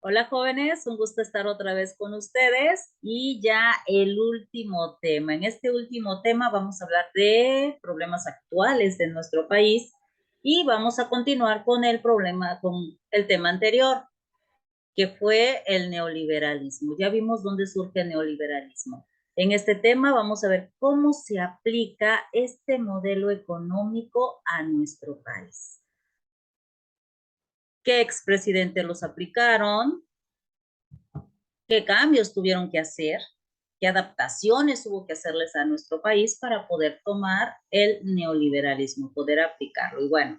Hola jóvenes, un gusto estar otra vez con ustedes y ya el último tema. En este último tema vamos a hablar de problemas actuales de nuestro país y vamos a continuar con el tema anterior, que fue el neoliberalismo. Ya vimos dónde surge el neoliberalismo. En este tema vamos a ver cómo se aplica este modelo económico a nuestro país. ¿Qué expresidentes los aplicaron? ¿Qué cambios tuvieron que hacer? ¿Qué adaptaciones hubo que hacerles a nuestro país para poder tomar el neoliberalismo, poder aplicarlo? Y bueno,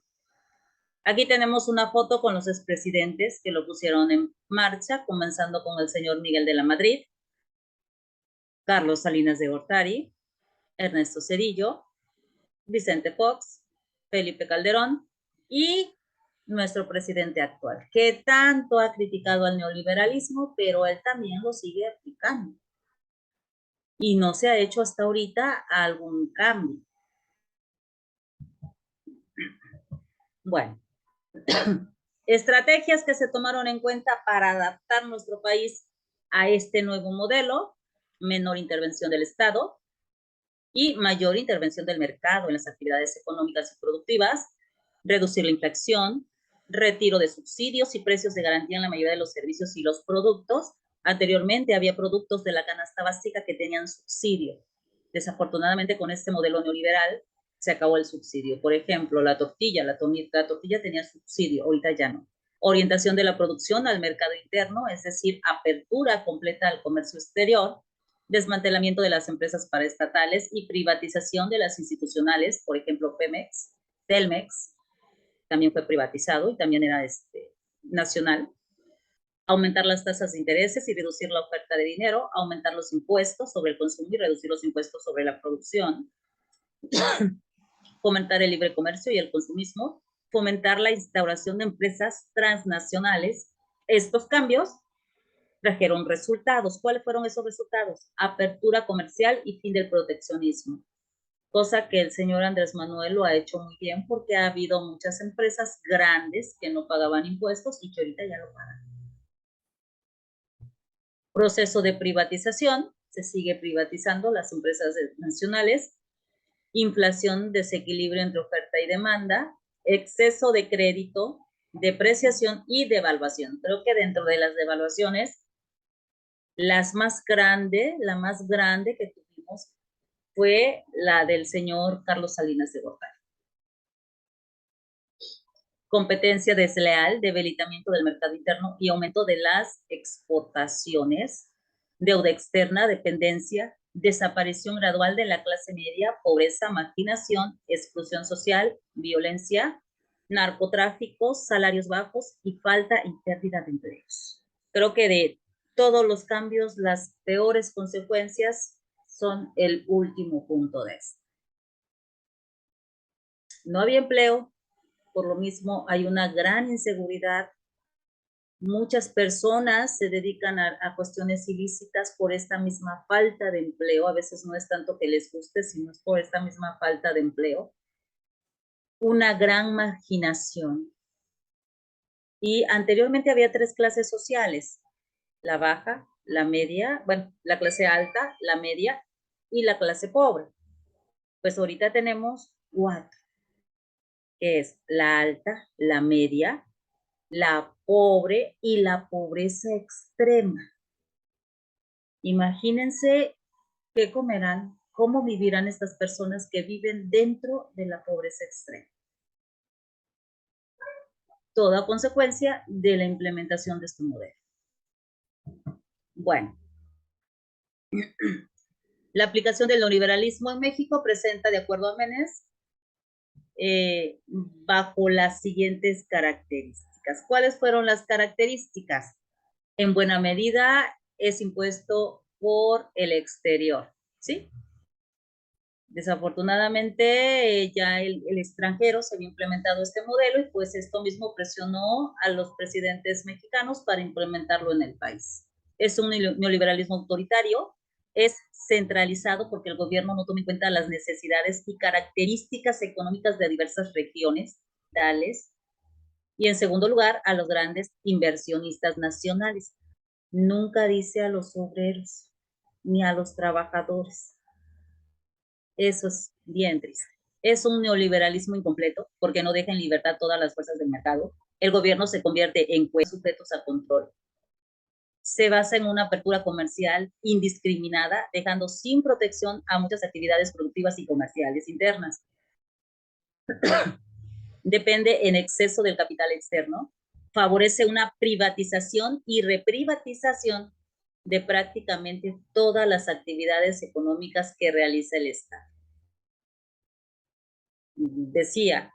aquí tenemos una foto con los expresidentes que lo pusieron en marcha, comenzando con el señor Miguel de la Madrid, Carlos Salinas de Gortari, Ernesto Zedillo, Vicente Fox, Felipe Calderón y nuestro presidente actual, que tanto ha criticado al neoliberalismo, pero él también lo sigue aplicando. Y no se ha hecho hasta ahorita algún cambio. Bueno, estrategias que se tomaron en cuenta para adaptar nuestro país a este nuevo modelo: menor intervención del Estado y mayor intervención del mercado en las actividades económicas y productivas, reducir la inflación, retiro de subsidios y precios de garantía en la mayoría de los servicios y los productos. Anteriormente había productos de la canasta básica que tenían subsidio. Desafortunadamente, con este modelo neoliberal se acabó el subsidio. Por ejemplo, la tortilla tenía subsidio, ahorita ya no. Orientación de la producción al mercado interno, es decir, apertura completa al comercio exterior, desmantelamiento de las empresas paraestatales y privatización de las institucionales, por ejemplo, Pemex, Telmex, también fue privatizado y también era nacional. Aumentar las tasas de intereses y reducir la oferta de dinero, aumentar los impuestos sobre el consumo y reducir los impuestos sobre la producción, fomentar el libre comercio y el consumismo, fomentar la instauración de empresas transnacionales. Estos cambios trajeron resultados. ¿Cuáles fueron esos resultados? Apertura comercial y fin del proteccionismo, cosa que el señor Andrés Manuel lo ha hecho muy bien, porque ha habido muchas empresas grandes que no pagaban impuestos y que ahorita ya lo pagan. Proceso de privatización, se sigue privatizando las empresas nacionales. Inflación, desequilibrio entre oferta y demanda, exceso de crédito, depreciación y devaluación. Creo que dentro de las devaluaciones, la más grande que tuvimos fue la del señor Carlos Salinas de Gortari. Competencia desleal, debilitamiento del mercado interno y aumento de las exportaciones, deuda externa, dependencia, desaparición gradual de la clase media, pobreza, marginación, exclusión social, violencia, narcotráfico, salarios bajos y falta y pérdida de empleos. Creo que de todos los cambios, las peores consecuencias son el último punto de esto. No había empleo, por lo mismo hay una gran inseguridad. Muchas personas se dedican a cuestiones ilícitas por esta misma falta de empleo. A veces no es tanto que les guste, sino es por esta misma falta de empleo. Una gran marginación. Y anteriormente había 3 clases sociales: la baja, la media, bueno, la clase alta, la media y la clase pobre. Pues ahorita tenemos 4, que es la alta, la media, la pobre y la pobreza extrema. Imagínense qué comerán, cómo vivirán estas personas que viven dentro de la pobreza extrema. Toda consecuencia de la implementación de este modelo. Bueno, la aplicación del neoliberalismo en México presenta, de acuerdo a Menes, bajo las siguientes características. ¿Cuáles fueron las características? En buena medida es impuesto por el exterior, ¿sí? Desafortunadamente, ya el extranjero se había implementado este modelo y pues esto mismo presionó a los presidentes mexicanos para implementarlo en el país. Es un neoliberalismo autoritario, es centralizado porque el gobierno no toma en cuenta las necesidades y características económicas de diversas regiones, tales Y en segundo lugar, a los grandes inversionistas nacionales. Nunca dice a los obreros ni a los trabajadores. Eso es bien triste. Es un neoliberalismo incompleto porque no deja en libertad todas las fuerzas del mercado. El gobierno se convierte en sujetos a control. Se basa en una apertura comercial indiscriminada, dejando sin protección a muchas actividades productivas y comerciales internas. Depende en exceso del capital externo, favorece una privatización y reprivatización de prácticamente todas las actividades económicas que realiza el Estado. Decía,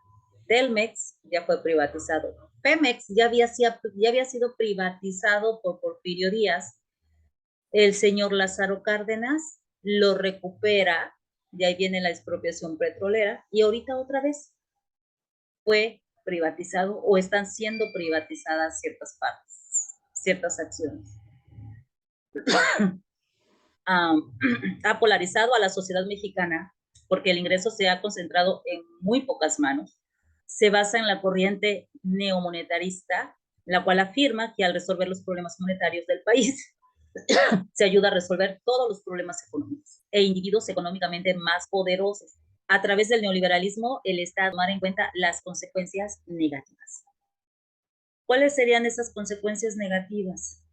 Telmex ya fue privatizado, Pemex ya había sido privatizado por Porfirio Díaz, el señor Lázaro Cárdenas lo recupera, de ahí viene la expropiación petrolera, y ahorita otra vez fue privatizado o están siendo privatizadas ciertas partes, ciertas acciones. Ha polarizado a la sociedad mexicana porque el ingreso se ha concentrado en muy pocas manos. Se basa en la corriente neomonetarista, la cual afirma que al resolver los problemas monetarios del país, se ayuda a resolver todos los problemas económicos e individuos económicamente más poderosos. A través del neoliberalismo, el Estado tomar en cuenta las consecuencias negativas. ¿Cuáles serían esas consecuencias negativas?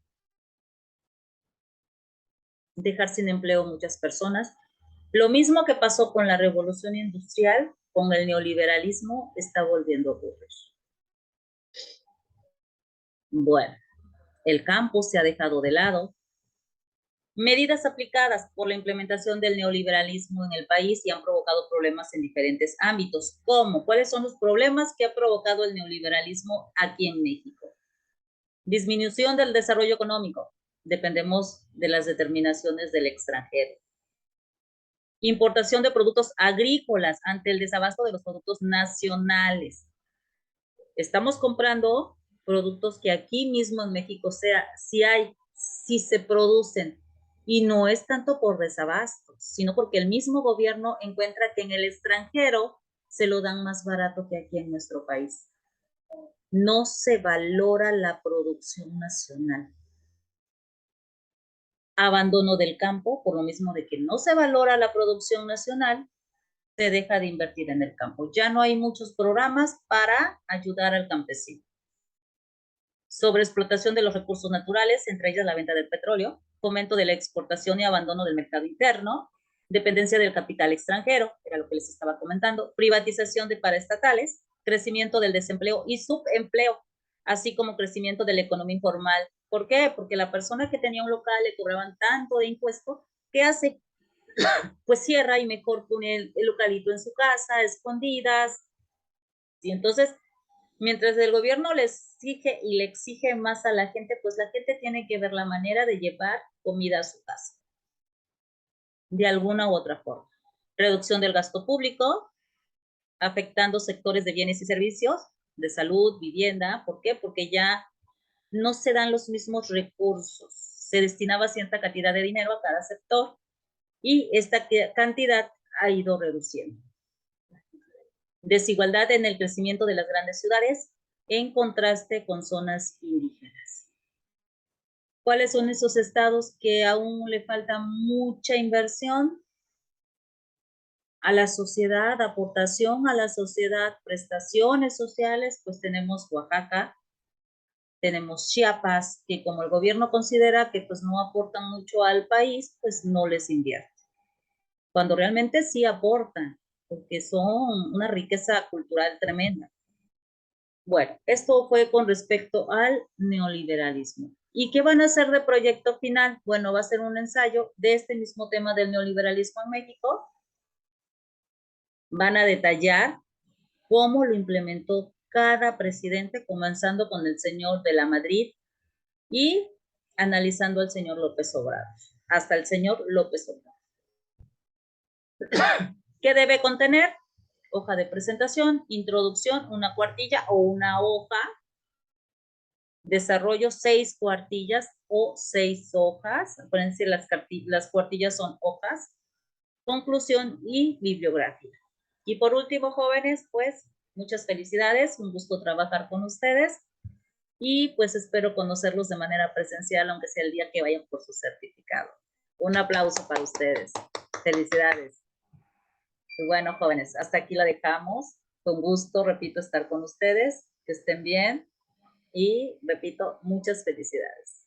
Dejar sin empleo muchas personas. Lo mismo que pasó con la revolución industrial, con el neoliberalismo, está volviendo a ocurrir. Bueno, el campo se ha dejado de lado. Medidas aplicadas por la implementación del neoliberalismo en el país y han provocado problemas en diferentes ámbitos. ¿Cómo? ¿Cuáles son los problemas que ha provocado el neoliberalismo aquí en México? Disminución del desarrollo económico. Dependemos de las determinaciones del extranjero. Importación de productos agrícolas ante el desabasto de los productos nacionales. Estamos comprando productos que aquí mismo en México sí se producen, y no es tanto por desabasto, sino porque el mismo gobierno encuentra que en el extranjero se lo dan más barato que aquí en nuestro país. No se valora la producción nacional. Abandono del campo, por lo mismo de que no se valora la producción nacional, se deja de invertir en el campo. Ya no hay muchos programas para ayudar al campesino. Sobreexplotación de los recursos naturales, entre ellas la venta del petróleo, fomento de la exportación y abandono del mercado interno, dependencia del capital extranjero, era lo que les estaba comentando, privatización de paraestatales, crecimiento del desempleo y subempleo, así como crecimiento de la economía informal. ¿Por qué? Porque la persona que tenía un local le cobraban tanto de impuesto, ¿qué hace? Pues cierra y mejor pone el localito en su casa, escondidas. Y entonces, mientras el gobierno le exige más a la gente, pues la gente tiene que ver la manera de llevar comida a su casa, de alguna u otra forma. Reducción del gasto público, afectando sectores de bienes y servicios, de salud, vivienda. ¿Por qué? Porque ya no se dan los mismos recursos. Se destinaba cierta cantidad de dinero a cada sector y esta cantidad ha ido reduciendo. Desigualdad en el crecimiento de las grandes ciudades en contraste con zonas indígenas. ¿Cuáles son esos estados que aún le falta mucha inversión? A la sociedad, aportación a la sociedad, prestaciones sociales, pues tenemos Oaxaca, tenemos Chiapas, que como el gobierno considera que pues no aportan mucho al país, pues no les invierte. Cuando realmente sí aportan, porque son una riqueza cultural tremenda. Bueno, esto fue con respecto al neoliberalismo. ¿Y qué van a hacer de proyecto final? Bueno, va a ser un ensayo de este mismo tema del neoliberalismo en México. Van a detallar cómo lo implementó cada presidente, comenzando con el señor de la Madrid y analizando al señor López Obrador, hasta el señor López Obrador. ¿Qué debe contener? Hoja de presentación, introducción, una cuartilla o una hoja. Desarrollo, 6 cuartillas o 6 hojas. Acuérdense, las cuartillas son hojas. Conclusión y bibliografía. Y por último, jóvenes, pues Muchas felicidades, un gusto trabajar con ustedes y pues espero conocerlos de manera presencial, aunque sea el día que vayan por su certificado. Un aplauso para ustedes. Felicidades. Y bueno, jóvenes, hasta aquí la dejamos. Con gusto, repito, estar con ustedes. Que estén bien y, repito, muchas felicidades.